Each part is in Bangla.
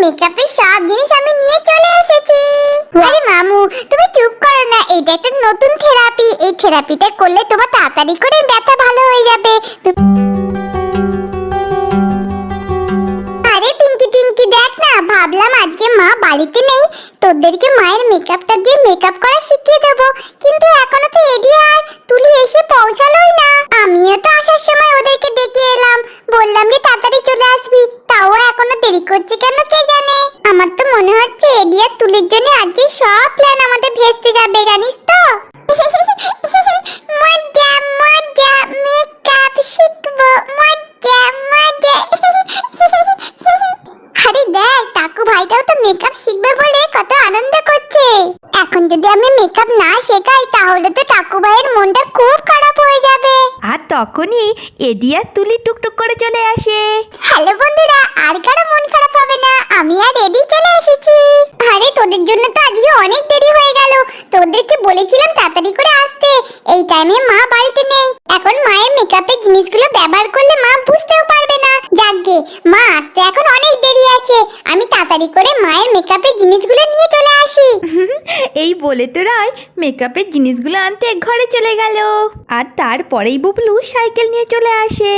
মেকআপের সব জিনিস আমি নিয়ে চলে এসেছি। আরে মামু তুমি চুপ করো না, এটা একটা নতুন থেরাপি। এই থেরাপিটা করলে তোমার তাড়াতাড়ি করে ব্যথা ভালো হয়ে যাবে। আরে পিঙ্কি টিঙ্কি দেখ না, ভাবলাম আজকে মা বাড়িতে নেই, তোদেরকে মায়ের মেকআপটা দিয়ে মেকআপ করা শিখিয়ে দেবো। কিন্তু এখনো তো এডি আর তুলি এসে পৌঁছালোই না। আমিও তো আসার সময় ওদেরকে ডেকে এলাম, বললাম যে তাড়াতাড়ি চলে আসবি, তাও এখনো দেরি করছে কেন কে জানে। আমার তো মনে হচ্ছে এডি আর তুলির জন্য আজকে সব প্ল্যান আমাদের ভেস্তে যাবে, জানিস তো। মজা মজা মেকআপ শিখবো, মজা মজা। আরে দেখ টাকু ভাইটাও তো মেকআপ শিখবে বলে কত আনন্দ করছে। এখন যদি আমি মেকআপ না শেখাই তাহলে তো টাকু ভাইয়ের মনটা খুব খারাপ হয়ে যাবে। আর তখনই এডি আর তুলি টুকটুক করে চলে আসে। হ্যালো বন্ধুরা, আর কারো মন খারাপ হবে না, আমি আর এডি চলে এসেছি। আরে তোদের জন্য তো আজকে অনেক দেরি হয়ে গেল, তোদেরকে বলেছিলাম তাড়াতাড়ি করে আসতে, এই টাইমে মা বাড়িতে নেই। এখন মায়ের মেকআপের জিনিসগুলো ব্যবহার করলে মা বুঝতেও পারবে না। যাকগে মা আসতে এখন অনেক দেরি আছে, আমি তাড়াতাড়ি করে মায়ের মেকআপের জিনিসগুলো নিয়ে চলে আসি। এই বলে তোরাই মেকআপের জিনিসগুলো আনতে ঘরে চলে গেল। আর তারপরেই বুবলু সাইকেল নিয়ে চলে আসে।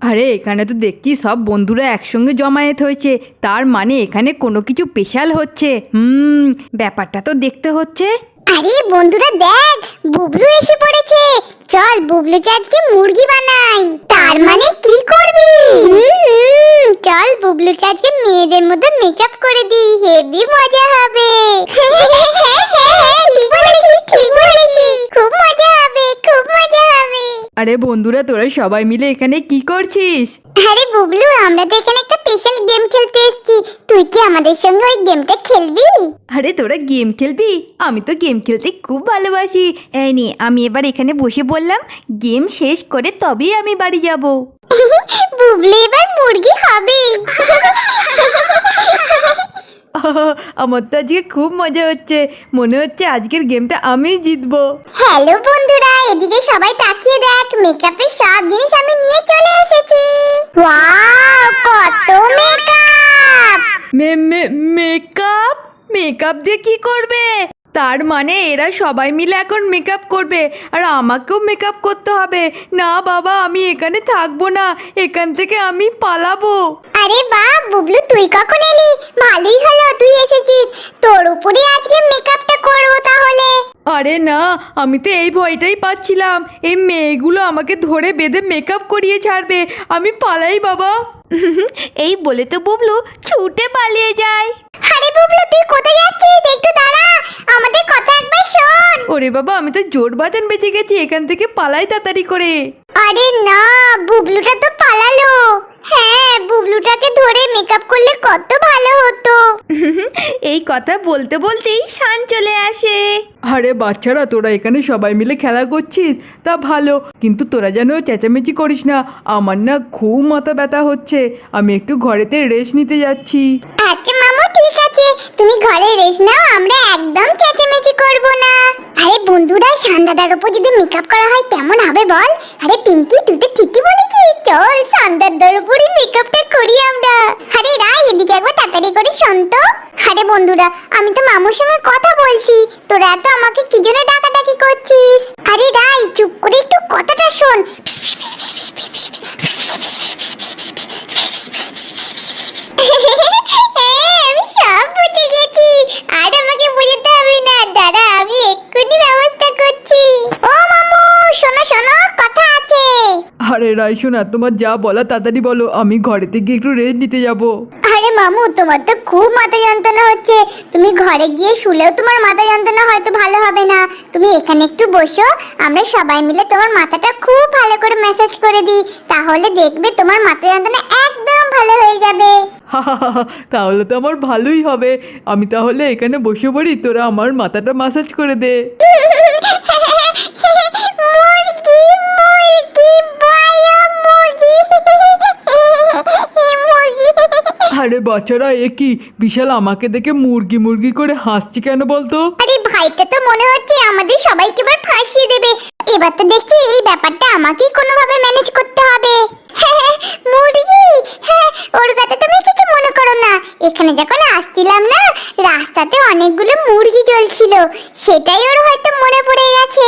আরে এখানে তো দেখছি সব বন্ধুরা একসঙ্গে জমায়েত হয়েছে, তার মানে এখানে কোনো কিছু স্পেশাল হচ্ছে। ব্যাপারটা তো দেখতে হচ্ছে। আরে বন্ধুরা দেখ, বুবলু এসে পড়েছে, চল বুবলুকে আজকে মুরগি বানাই। তার মানে কি করবি? চল বুবলুকে আজকে মেয়েদের মতো মেকআপ করে দিই, হেভি মজা হবে। ঠিক বলেছিস, খুব মজা হবে, খুব মজা হবে। আরে বন্ধুরা তোরা সবাই মিলে এখানে কি করছিস? আরে বুবলু আমরা তো এখানে একটা স্পেশাল গেম খেলতে এসেছি, তুই কি আমাদের সঙ্গে ওই গেমটা খেলবি? আরে তোরা গেম খেলবি? আমি তো গেম খেলতে খুব ভালোবাসি। এই নে আমি এবার এখানে বসে বললাম, গেম শেষ করে তবেই আমি বাড়ি যাব। বুবলু এবার মুরগি হবে। আমার তো আজকে খুব মজা হচ্ছে, মনে হচ্ছে আজকের গেমটা আমিই জিতবো। হ্যালো বন্ধুরা, এদিকে সবাই তাকিয়ে দেখ, মেকআপের সব জিনিস আমি নিয়ে চলে এসেছি। ওয়াও কত মেকআপ! মেকআপ মেকআপ দিয়ে কি করবে? তার মানে এরা সবাই মিলে এখন মেকআপ করবে আর আমাকেও মেকআপ করতে হবে? না বাবা, আমি এখানে থাকবো না, এখান থেকে আমি পালাবো। আরে বাহ বুবলু, তুই কখন এলি? ভালোই হলো তুই এসেছিস, তোর উপরে আজকে মেকআপটা করবো তাহলে। আরে না, আমি তো এই ভয়টাই পাচ্ছিলাম, এই মেয়েগুলো আমাকে ধরে বেঁধে মেকআপ করিয়ে ছাড়বে। আমি পালাই বাবা। এই বলে তো বুবলু ছুটে পালিয়ে যায়। আরে বুবলু তুই কোথায় যাচ্ছিস? একটু দাঁড়া, আমাদের কথা একবার শোন। ওরে বাবা, আমি তো জোর বাজান বেঁচে গেছি, এখান থেকে পালাই তাড়াতাড়ি করে। আরে না, বুবলুটা তো পালালো। হ্যাঁ, বুবলুটাকে ধরে মেকআপ করলে কত ভালো হতো। এই কথা বলতে বলতেই শান চলে আসে। আরে বাচ্চারা, তোরা এখানে সবাই মিলে খেলা করছিস তা ভালো, কিন্তু তোরা যেন চেঁচামেচি করিস না, আমার না খুব মাথা ব্যথা হচ্ছে, আমি একটু ঘরেতে রেস্ট নিতে যাচ্ছি। আচ্ছা মামু ঠিক আছে, তুমি ঘরে রেস্ট নাও, আমরা একদম চেঁচামেচি করব না। আরে বন্ধুরা, সান্দাদার উপর যদি মেকআপ করা হয় কেমন হবে বল? আরে পিঙ্কি তুই তো ঠিকই বলেছিস, চল সান্দাদার উপরই মেকআপটা করি আমরা। আরে রাই এদিকে একবার তাড়াতাড়ি করে শোন তো। আরে বন্ধুরা, আমি তো মামুর সঙ্গে কথা বলছি, তোরা তো আমাকে কি জন্য ডাকাডাকি করছিস? আরে রাই চুপ করে একটু কথাটা শোন। আমি সব বুঝে গেছি, আর আমাকে বোঝাতে হবে না, দাঁড়া আমি এক্ষুনি ব্যবস্থা করছি। ও মামু শোনো শোনো, কথা আছে। আরে রাই শোনা, তোমার যা বলা তাড়াতাড়ি বলো, আমি ঘরেতে গিয়ে একটু রেস্ট নিতে যাব। আরে মামু তোমার তো খুব মাথা যন্ত্রণা হচ্ছে, তুমি ঘরে গিয়ে শুলেও তোমার মাথা যন্ত্রণা হয়তো ভালো হবে না, তুমি এখানে একটু বসো, আমরা সবাই মিলে তোমার মাথাটা খুব ভালো করে ম্যাসাজ করে দিই, তাহলে দেখবে তোমার মাথা যন্ত্রণা একদম ভালো হয়ে যাবে। তাহলে তো আমার ভালোই হবে, আমি তাহলে এখানে বসে পড়ি, তোরা আমার মাথাটা ম্যাসাজ করে দে। মুরগি মুরগি বলো মুরগি। আরে বাচ্চারা, এ কি বিশাল আমাকে দেখে মুরগি মুরগি করে হাসছি কেন বলতো? আরে ভাইটা তো মনে হচ্ছে আমাদের সবাইকে এবার ফাঁসিয়ে দেবে, এবার তো দেখছি এই ব্যাপারটা আমাকেই কোনোভাবে ম্যানেজ করতে হবে। মুরগি, হ্যাঁ ওর কথা তুমি কিছু মনে করো না, এখানে যখন যাচ্ছিলাম না, রাস্তাতে অনেকগুলো মুরগি চলছিল, সেটাই ওর হয়তো মনে পড়ে গেছে।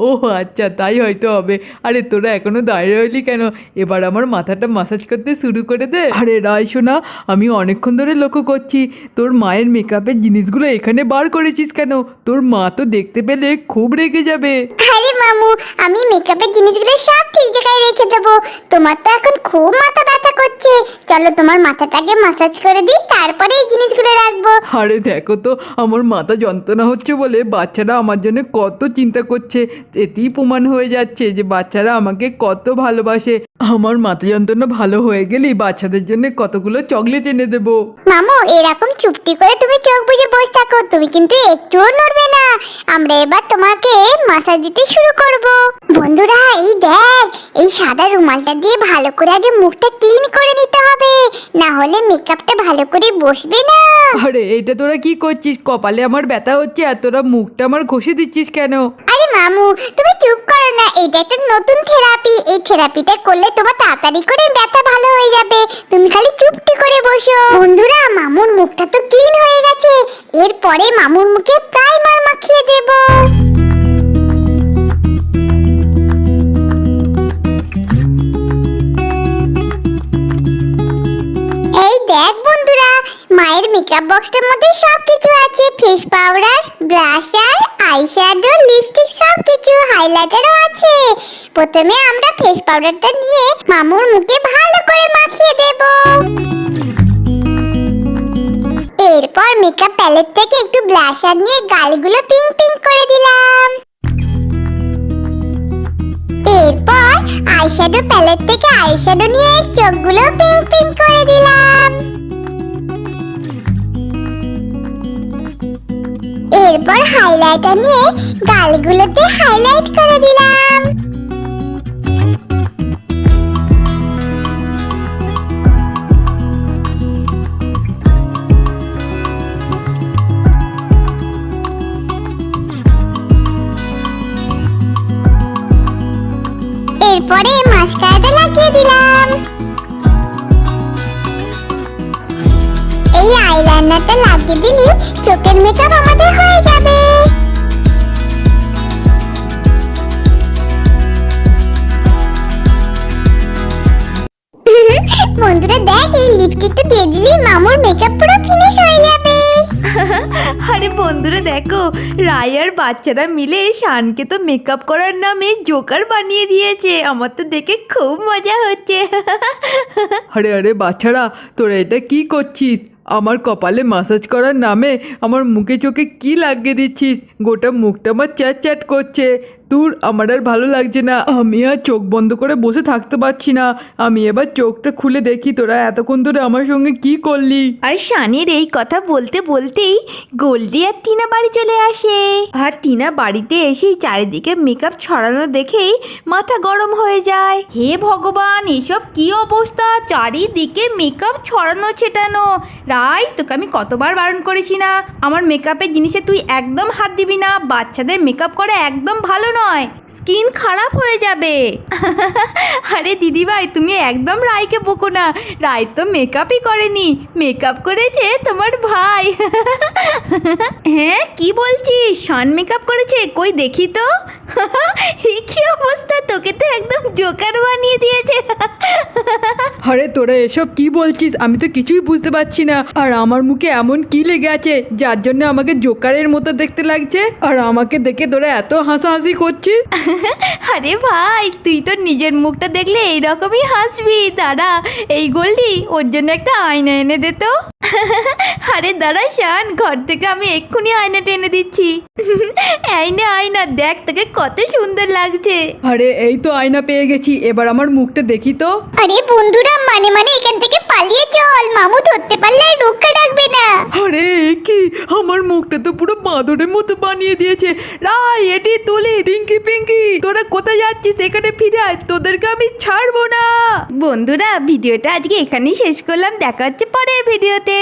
ও আচ্ছা, তাই হয়তো হবে। আরে তোরা এখনো দাঁড়িয়ে রইলি কেন? এবার আমার মাথাটা মাসাজ করতে শুরু করে দে। আরে রাই শোনা, আমি অনেকক্ষণ ধরে লক্ষ্য করছি তোর মায়ের মেকআপের জিনিসগুলো এখানে বার করেছিস কেন? তোর মা তো দেখতে পেলে খুব রেগে যাবে। আরে মামু, আমি মেকআপের জিনিসগুলো সব ঠিক জায়গায় রেখে দেবো। তোমার তো এখন খুব মাথা ব্যথা করছে, চলো তোমার মাথাটাকে মাসাজ করে দিই, তারপরে এই জিনিসগুলো রাখবো। আরে দেখো তো, আমার মাথা যন্ত্রণা হচ্ছে বলে বাচ্চারা আমার জন্য কত চিন্তা করছে। এতেই প্রমাণ হয়ে যাচ্ছে যে বাচ্চারা আমাকে কত ভালোবাসে। আমার মাথা যন্ত্রণা ভালো হয়ে গেলেই বাচ্চাদের জন্য কতগুলো চকলেট এনে দেবো। মামু, এরকম চুপটি করে তুমি চোখ বুজে বসে থাকো, তুমি কিন্তু একটুও নড়বে না। আমরা এবার তোমাকে মাসাজ দিতে শুরু করব। বন্ধুরা, এই দেখ, এই সাদা রুমালটা দিয়ে ভালো করে আগে মুখটা ক্লিন করে নিতে হবে, না হলে মেকআপটা ভালো করে বসবে না। আরে এটা তোরা কি করছিস? কপালে আমার ব্যথা হচ্ছে আর তোরা মুখটা আমার ঘষে দিচ্ছিস কেন? আরে মামু, তুমি চুপ করো না, এটা একটা নতুন থেরাপি। এই থেরাপিটা করলে তোমার তাড়াতাড়ি করে ব্যথা ভালো হয়ে যাবে, তুমি খালি চুপটি করে বসো। বন্ধুরা, মামুর মুখটা তো ক্লিন হয়ে গেছে, এরপরে মামুর মুখে প্রাইমার মাখিয়ে দেব। এই দেখ বন্ধুরা, মায়ের মেকআপ বক্সটার মধ্যে সবকিছু আছে, face powder, blusher, eyeshadow, lipstick, সবকিছু, হাইলাইটারও আছে। প্রথমে আমরা ফেস পাউডারটা নিয়ে মামুর মুখে ভালো করে মাখিয়ে দেব। এরপর মেকআপ প্যালেট থেকে একটু ব্লাশার নিয়ে গালগুলো পিঙ্ক পিঙ্ক করে দিলাম। এরপর আইশ্যাডো প্যালেট থেকে আইশ্যাডো নিয়ে চোখগুলো পিঙ্ক পিঙ্ক করে দিলাম। এরপর হাইলাইটার নিয়ে গালগুলোতে হাইলাইট করে দিলাম। এরপরে মাস্কারাটা লাগিয়ে দিলাম। এই আইলাইনারটা লাগিয়ে দিলে চোখের মেকআপ আমাদের হয়ে যাবে। বন্ধুরা দেখ, এই লিপস্টিকটা দিয়ে দিলে মামুর মেকআপ পুরো ফিনিশ হয়ে যাবে। আরে বন্ধুরা দেখো, রায় আর বাচ্চারা মিলে শানকে তো মেকআপ করার নামে জোকার বানিয়ে দিয়েছে। আমার তো দেখে খুব মজা হচ্ছে। আরে আরে বাচ্চারা, তোরা এটা কি করছিস? আমার কপালে মাসাজ করার নামে আমার মুখে চোখে কি লাগিয়ে দিচ্ছিস? গোটা মুখটা আমার চ্যাট চ্যাট করছে। তোর আমার আর ভালো লাগছে না, আমি আর চোখ বন্ধ করে বসে থাকতে পারছি না। আমি এবার চোখটা খুলে দেখি তোরা এতক্ষণ ধরে আমার সঙ্গে কি করলি। আর শানের এই কথা বলতে বলতেই গোল্ডি আর টিনা বাড়ি চলে আসে। আর টিনা বাড়িতে এসেই চারিদিকে মেকআপ ছড়ানো দেখেই মাথা গরম হয়ে যায়। হে ভগবান, এসব কি অবস্থা? চারিদিকে মেকআপ ছড়ানো ছেটানো। রাই, তোকে আমি কতবার বারণ করেছি না, আমার মেকআপের জিনিসে তুই একদম হাত দিবি না। বাচ্চাদের মেকআপ করা একদম ভালো নয়, স্কিন খারাপ হয়ে যাবে। আরে দিদিভাই, তুমি একদম রায়কে বকো না, রায় তো মেকআপই করেনি, মেকআপ করেছে তোমার ভাই। হ্যাঁ, কি বলছিস? শান মেকআপ করেছে? কই দেখি তো। এই কি অবস্থা, তোকে তো একদম জোকার বানিয়ে দিয়েছে। আরে তোরা এসব কি বলছিস? আমি তো কিছুই বুঝতে পারছি না। আর আমার মুখে এমন কি লেগে আছে যার জন্য আমাকে জোকারের মতো দেখতে লাগছে? আর আমাকে দেখে তোরা এত হাসাহাসি করছিস? আরে ভাই, তুই তো নিজের মুখটা দেখলে এইরকমই হাসবি। দাঁড়া, এই গোল্ডি, ওর জন্য একটা আয়না এনে দে তো। আরে দাঁড়া শান, ঘর থেকে আমি এক্ষুনি আয়নাটা এনে দিচ্ছি। আয়না আয়না, দেখ তোকে কত সুন্দর লাগছে। আরে এই তো আয়না পেয়ে গেছি, এবার আমার মুখটা দেখি তো। আরে বন্ধুরা, মানে এখান থেকে পালিয়ে চল, মামু ধরতে পারলে আর রক্ষা রাখবে না। আরে এ কি, আমার মুখটা তো পুরো বাঁদরের মতো বানিয়ে দিয়েছে। রাই, এটি তুলি, রিঙ্কি পিঙ্কি, তোরা কোথায় যাচ্ছিস? এখানে ফিরে আয়, তোদেরকে আমি ছাড়বো না। বন্ধুরা, ভিডিওটা আজকে এখানেই শেষ করলাম, দেখা হচ্ছে পরের ভিডিওতে।